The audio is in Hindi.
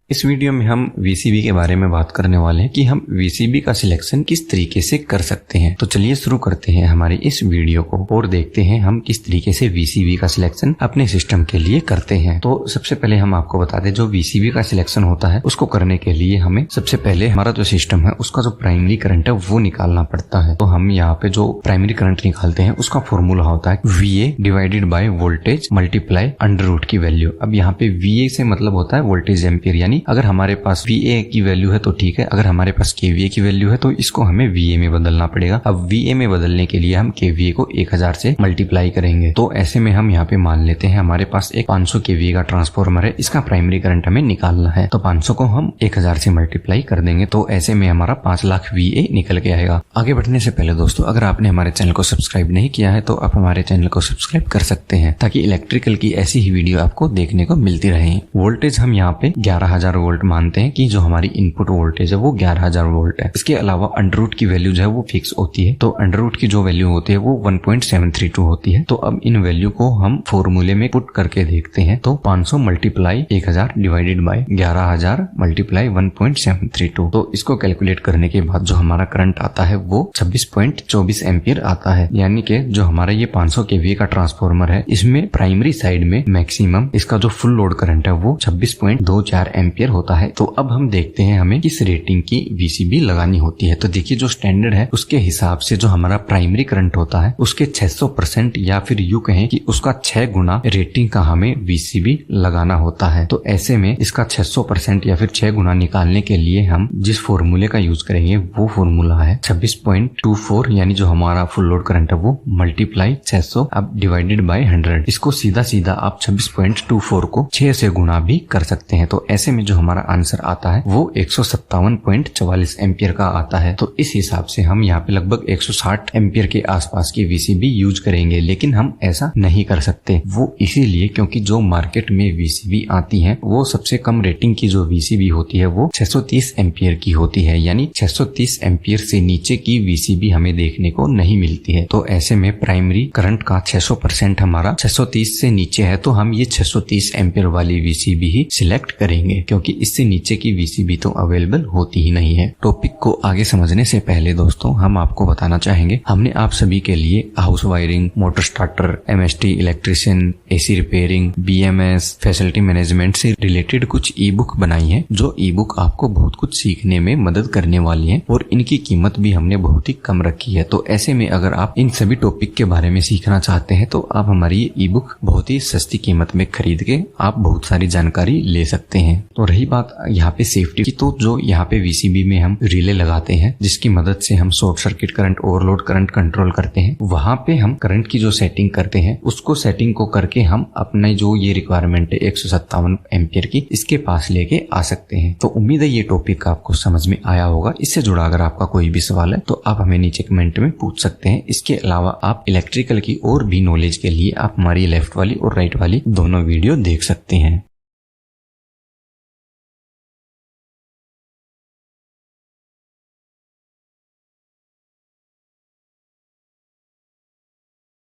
इस वीडियो में हम वीसीबी के बारे में बात करने वाले हैं कि हम वीसीबी का सिलेक्शन किस तरीके से कर सकते हैं। तो चलिए शुरू करते हैं हमारी इस वीडियो को और देखते हैं हम किस तरीके से वीसीबी का सिलेक्शन अपने सिस्टम के लिए करते हैं। तो सबसे पहले हम आपको बता दें, जो वीसीबी का सिलेक्शन होता है उसको करने के लिए हमें सबसे पहले हमारा जो सिस्टम है उसका जो प्राइमरी करंट है वो निकालना पड़ता है। तो हम यहाँ पे जो प्राइमरी करंट निकालते हैं उसका फॉर्मूला होता है VA divided by voltage multiply under root की वैल्यू। अब यहाँ पे VA से मतलब होता है वोल्टेज एम्पियर, यानी अगर हमारे पास VA की वैल्यू है तो ठीक है, अगर हमारे पास KVA की वैल्यू है तो इसको हमें VA में बदलना पड़ेगा। अब VA में बदलने के लिए हम KVA को 1000 से मल्टीप्लाई करेंगे। तो ऐसे में हम यहाँ पे मान लेते हैं हमारे पास एक 500 KVA का ट्रांसफॉर्मर है, इसका प्राइमरी करंट हमें निकालना है। तो 500 को हम 1000 से मल्टीप्लाई कर देंगे, तो ऐसे में हमारा 5 लाख VA निकल के आएगा। आगे बढ़ने से पहले दोस्तों, अगर आपने हमारे चैनल को सब्सक्राइब नहीं किया है तो आप हमारे चैनल को सब्सक्राइब कर सकते हैं, ताकि इलेक्ट्रिकल की ऐसी ही वीडियो आपको देखने को मिलती रहे। वोल्टेज हम यहाँ पे 11000 वोल्ट मानते हैं कि जो हमारी इनपुट वोल्टेज है वो 11000 वोल्ट है। इसके अलावा अंडर रूट की वैल्यू जो है वो फिक्स होती है, तो अंडर रूट की जो वैल्यू होती है वो 1.732 होती है। तो अब इन वैल्यू को हम फॉर्मूले में पुट करके देखते हैं। तो 500 मल्टीप्लाई 1000 डिवाइडेड बाय 11000 मल्टीप्लाई 1.732। तो इसको कैलकुलेट करने के बाद जो हमारा करंट आता है वो 26.24 एम्पियर आता है। यानी कि जो हमारा ये 500 केवीए का ट्रांसफॉर्मर है, इसमें प्राइमरी साइड में मैक्सिमम इसका जो फुल लोड करंट है वो 26.24 एम्पियर होता है। तो अब हम देखते हैं हमें किस रेटिंग की वीसीबी लगानी होती है। तो देखिए, जो स्टैंडर्ड है उसके हिसाब से जो हमारा प्राइमरी करंट होता है उसके 600% या फिर यूं कहें कि उसका 6 गुना रेटिंग का हमें वीसीबी लगाना होता है। तो ऐसे में इसका 600% या फिर 6 गुना निकालने के लिए हम जिस फॉर्मूले का यूज करेंगे वो फॉर्मूला है 26.24, यानी जो हमारा फुल लोड करंट है वो मल्टीप्लाई 600 अब डिवाइडेड बाय 100। इसको सीधा सीधा आप 26.24 को 6 से गुना भी कर सकते हैं। तो ऐसे में जो हमारा आंसर आता है वो 157.44 एम्पियर का आता है। तो इस हिसाब से हम यहाँ पे लगभग 160 एम्पियर के आसपास की वीसीबी यूज करेंगे, लेकिन हम ऐसा नहीं कर सकते। वो इसीलिए क्योंकि जो मार्केट में वीसीबी आती है वो सबसे कम रेटिंग की जो वीसीबी होती है वो 630 एम्पियर की होती है, यानी 630 एम्पियर से नीचे की वीसीबी हमें देखने को नहीं मिलती है। तो ऐसे में प्राइमरी करंट का 600% हमारा 630 से नीचे है, तो हम ये 630 एम्पियर वाली वीसीबी ही सिलेक्ट करेंगे, क्योंकि इससे नीचे की वीसीबी तो अवेलेबल होती ही नहीं है। टॉपिक को आगे समझने से पहले दोस्तों, हम आपको बताना चाहेंगे हमने आप सभी के लिए house wiring, motor starter, MST electrician, AC repairing, BMS facility management से रिलेटेड कुछ ई बुक बनाई है। जो ई बुक आपको बहुत कुछ सीखने में मदद करने वाली है और इनकी कीमत भी हमने बहुत ही कम रखी है। तो ऐसे में अगर आप इन सभी टॉपिक के बारे में सीखना चाहते हैं तो आप हमारी ये ई बुक बहुत ही सस्ती कीमत में खरीद के आप बहुत सारी जानकारी ले सकते हैं। तो रही बात यहाँ पे सेफ्टी की, तो जो यहाँ पे वीसीबी में हम रिले लगाते हैं जिसकी मदद से हम short circuit current, overload current control करते हैं, वहां पे हम करंट की जो सेटिंग करते हैं उसको सेटिंग को करके हम अपने जो ये रिक्वायरमेंट है 157 एम्पियर की, इसके पास लेके आ सकते हैं। तो उम्मीद है ये टॉपिक आपको समझ में आया होगा। इससे जुड़ा अगर आपका कोई भी सवाल है तो आप हमें नीचे कमेंट में पूछ सकते हैं। इसके अलावा आप इलेक्ट्रिकल की और भी नॉलेज के लिए आप हमारी लेफ्ट वाली और राइट वाली दोनों वीडियो देख सकते हैं।